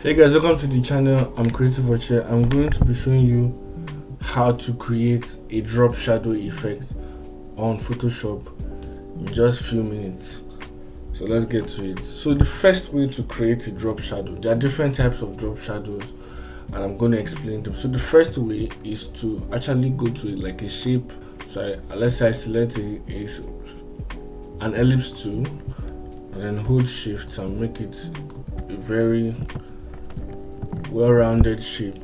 Hey guys, welcome to the channel. I'm Creative Watcher. I'm going to be showing you how to create a drop shadow effect on Photoshop in just a few minutes. So let's get to it. So the first way to create a drop shadow, there are different types of drop shadows and I'm going to explain them. So the first way is to actually go to like a shape. So let's say I select an ellipse tool and then hold shift and make it a very well-rounded shape.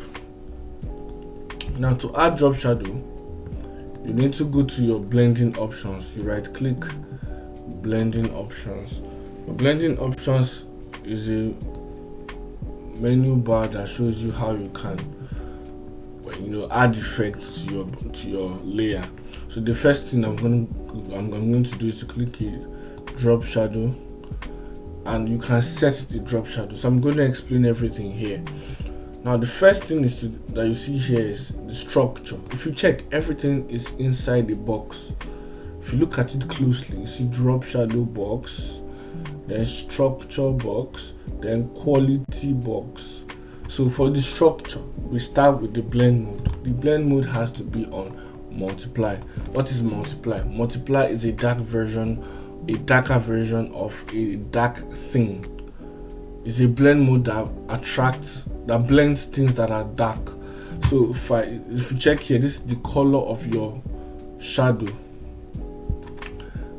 Now to add drop shadow, you need to go to your blending options. You right click blending options. The blending options is a menu bar that shows you how you can add effects to your layer. So the first thing I'm going to do is to click it, drop shadow, and you can set the drop shadow. So I'm going to explain everything here. Now the first thing that you see here is the structure. If you check, everything is inside the box. If you look at it closely, you see drop shadow box, then structure box, then quality box. So for the structure, we start with the blend mode. The blend mode has to be on multiply. What is multiply? Multiply is a darker version of a dark thing. It's a blend mode that blends things that are dark. So if you check here, this is the color of your shadow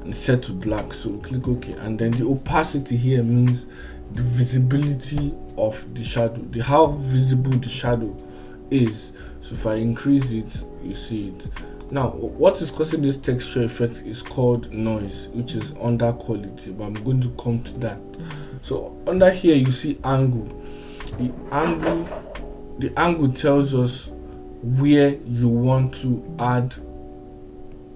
and set to black. So click OK, and then the opacity here means the visibility of the shadow, how visible the shadow is. So if I increase it, you see it. Now what is causing this texture effect is called noise, which is under quality, but I'm going to come to that. So under here you see angle. The angle tells us where you want to add,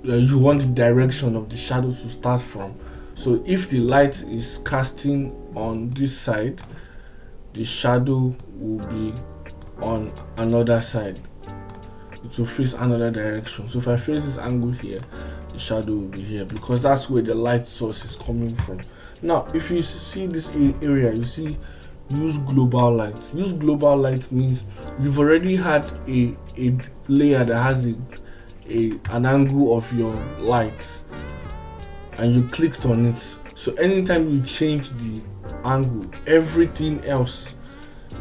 you want the direction of the shadow to start from. So if the light is casting on this side, the shadow will be on another side. It will face another direction. So if I face this angle here, the shadow will be here because that's where the light source is coming from. Now if you see this area, you see use global light. Use global light means you've already had a layer that has an angle of your light and you clicked on it. So anytime you change the angle, everything else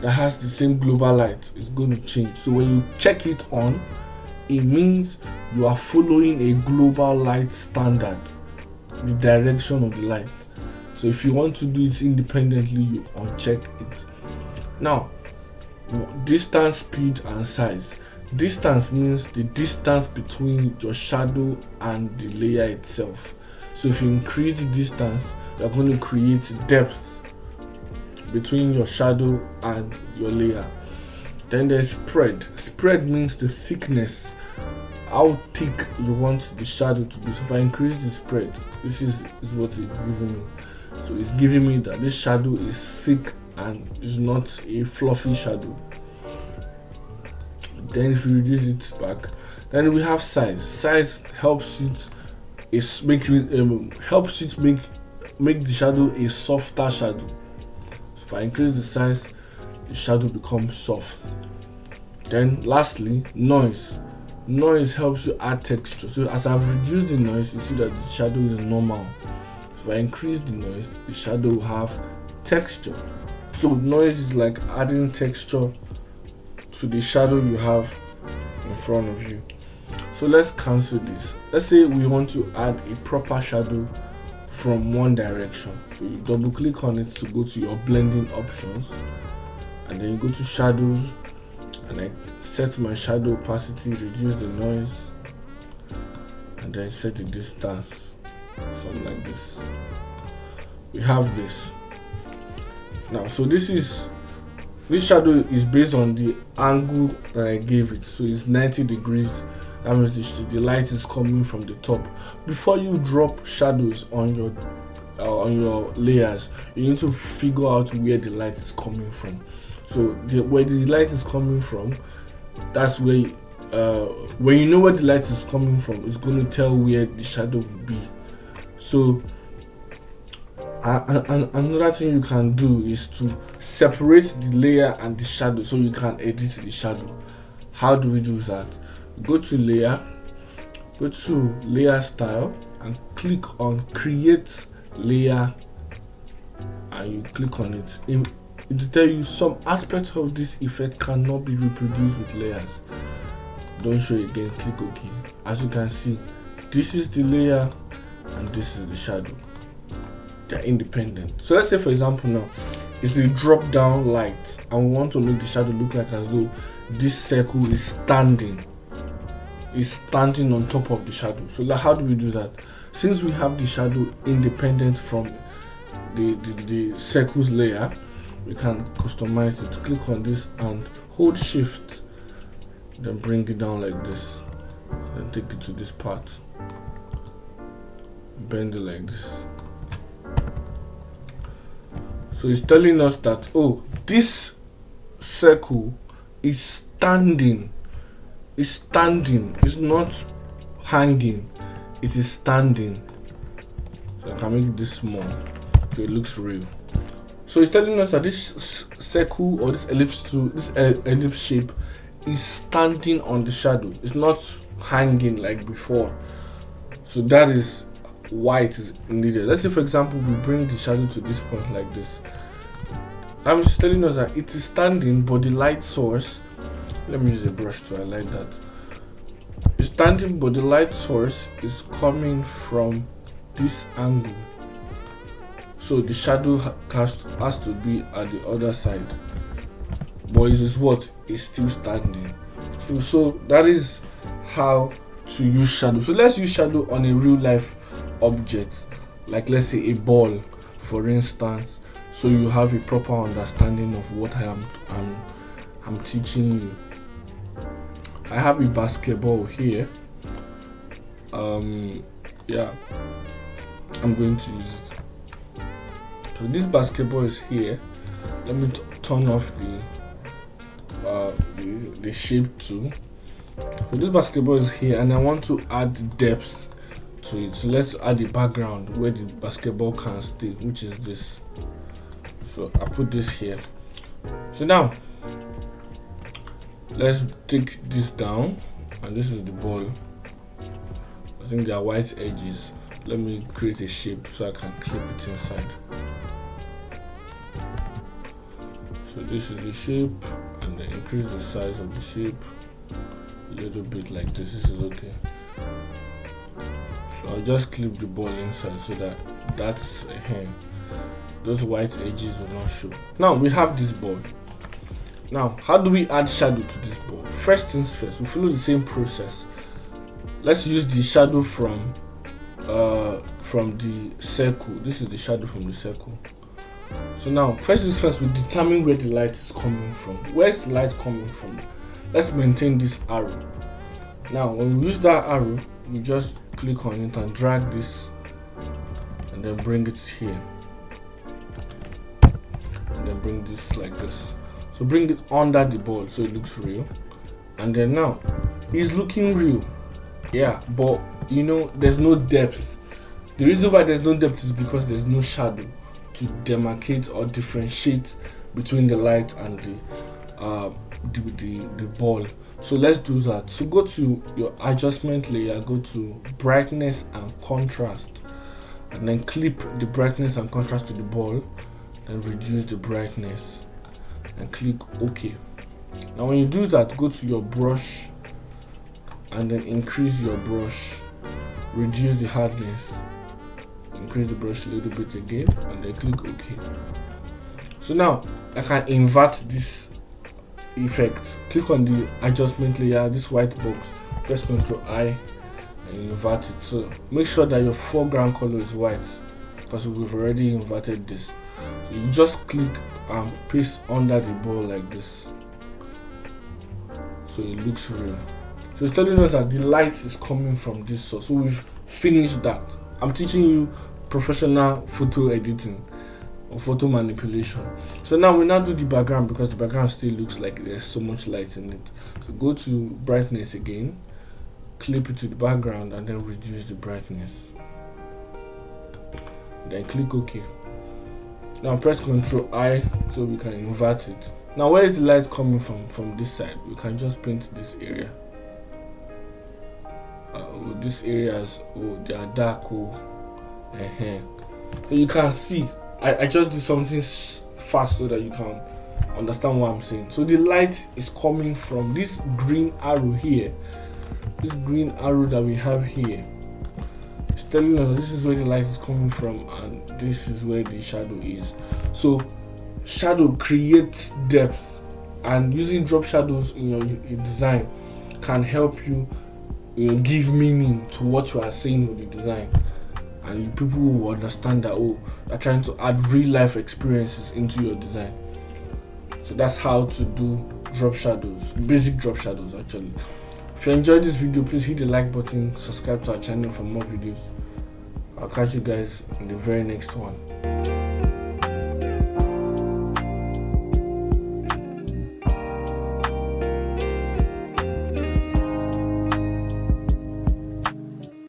that has the same global light is going to change. So when you check it on, it means you are following a global light standard, the direction of the light. So if you want to do it independently, you uncheck it. Now distance, speed and size. Distance means the distance between your shadow and the layer itself. So if you increase the distance, you're going to create depth between your shadow and your layer. Then there's spread. Spread means the thickness, how thick you want the shadow to be. So if I increase the spread, this is what it's giving me. So it's giving me that this shadow is thick and is not a fluffy shadow. Then if you reduce it back, then we have size. Size helps it make the shadow a softer shadow. If I increase the size, the shadow becomes soft. Then lastly, noise. Noise helps you add texture. So as I've reduced the noise, you see that the shadow is normal. If I increase the noise, the shadow will have texture. So noise is like adding texture to the shadow you have in front of you. So let's cancel this. Let's say we want to add a proper shadow from one direction. So you double click on it to go to your blending options, and then you go to shadows, and I set my shadow opacity, reduce the noise, and then set the distance, something like this. We have this now. So this shadow is based on the angle that I gave it. So it's 90 degrees. That means the light is coming from the top. Before you drop shadows on your layers, you need to figure out where the light is coming from. So where the light is coming from, that's where when you know where the light is coming from, it's going to tell where the shadow will be. So And another thing you can do is to separate the layer and the shadow so you can edit the shadow. How do we do that? Go to layer, go to layer style, and click on create layer, and you click on it. It will tell you some aspects of this effect cannot be reproduced with layers. Don't show it again, click OK. As you can see, this is the layer and this is the shadow. They're independent. So let's say, for example, now it's a drop down light and we want to make the shadow look like as though this circle is standing on top of the shadow. So like, how do we do that? Since we have the shadow independent from the circle's layer, we can customize it. Click on this and hold shift, then bring it down like this, then take it to this part, bend it like this. So it's telling us that, oh, this circle is standing. It's not hanging, it is standing. So I can make this small so it looks real. So it's telling us that this circle or this ellipse shape is standing on the shadow. It's not hanging like before. So that is why it is needed. Let's say, for example, we bring the shadow to this point like this. I'm just telling us that it is standing, but the light source, let me use a brush to highlight that. It's standing, but the light source is coming from this angle. So the shadow has to be at the other side. But it is what is still standing. So that is how to use shadow. So let's use shadow on a real life object, like let's say a ball, for instance, so you have a proper understanding of what I'm teaching you. I have a basketball here. Yeah, I'm going to use it. So this basketball is here. Let me turn off the shape tool. So this basketball is here, and I want to add depth to it. So let's add a background where the basketball can stay, which is this. So I put this here. So now let's take this down, and this is the ball. I think there are white edges. Let me create a shape so I can clip it inside. So this is the shape, and then increase the size of the shape a little bit like this. This is okay. So I'll just clip the ball inside so that that's a hand. Those white edges will not show. Now we have this ball. Now, how do we add shadow to this ball? First things first, we follow the same process. Let's use the shadow from the circle. This is the shadow from the circle. So now, first things first, we determine where the light is coming from. Where's the light coming from? Let's maintain this arrow. Now, when we use that arrow, we just click on it and drag this, and then bring it here, and then bring this like this. So bring it under the ball so it looks real. And then now it's looking real, yeah, but you know there's no depth. The reason why there's no depth is because there's no shadow to demarcate or differentiate between the light and the ball. So let's do that. So go to your adjustment layer, go to brightness and contrast, and then clip the brightness and contrast to the ball, and reduce the brightness, and click OK. Now when you do that, go to your brush and then increase your brush, reduce the hardness, increase the brush a little bit again, and then click OK. So now I can invert this effect. Click on the adjustment layer, this white box, press Ctrl I and invert it. So make sure that your foreground color is white because we've already inverted this. So you just click and paste under the ball like this, so it looks real. So it's telling us that the light is coming from this source. So we've finished that. I'm teaching you professional photo editing or photo manipulation. So now we do the background because the background still looks like there's so much light in it. So go to brightness again, clip it to the background, and then reduce the brightness. Then click OK. Now press Ctrl I so we can invert it. Now where is the light coming from this side? We can just paint this area. This areas, they are dark. So you can see I just did something fast so that you can understand what I'm saying. So the light is coming from this green arrow here. This green arrow that we have here, it's telling us that this is where the light is coming from and this is where the shadow is. So shadow creates depth, and using drop shadows in your design can help you, give meaning to what you are saying with the design, and people will understand that you're trying to add real life experiences into your design. So that's how to do drop shadows, basic drop shadows actually. If you enjoyed this video, please hit the like button, subscribe to our channel for more videos. I'll catch you guys in the very next one.